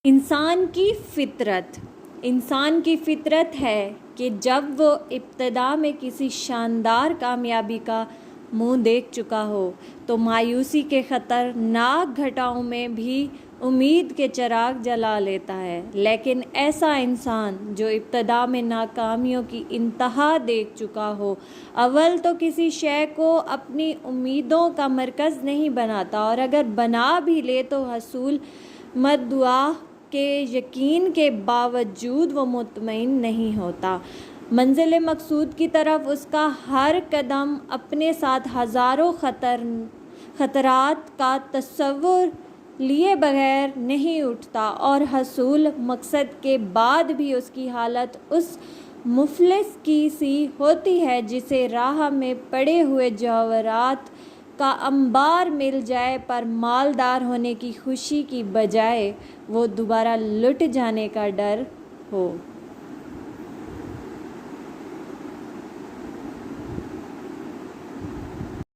انسان کی فطرت ہے کہ جب وہ ابتدا میں کسی شاندار کامیابی کا منہ دیکھ چکا ہو تو مایوسی کے خطرناک گھٹاؤں میں بھی امید کے چراغ جلا لیتا ہے، لیکن ایسا انسان جو ابتدا میں ناکامیوں کی انتہا دیکھ چکا ہو اول تو کسی شے کو اپنی امیدوں کا مرکز نہیں بناتا، اور اگر بنا بھی لے تو حصول مدعا کے یقین کے باوجود وہ مطمئن نہیں ہوتا۔ منزل مقصود کی طرف اس کا ہر قدم اپنے ساتھ ہزاروں خطرات کا تصور لیے بغیر نہیں اٹھتا، اور حصول مقصد کے بعد بھی اس کی حالت اس مفلس کی سی ہوتی ہے جسے راہ میں پڑے ہوئے جواہرات کا انبار مل جائے پر مالدار ہونے کی خوشی کی بجائے وہ دوبارہ لٹ جانے کا ڈر ہو۔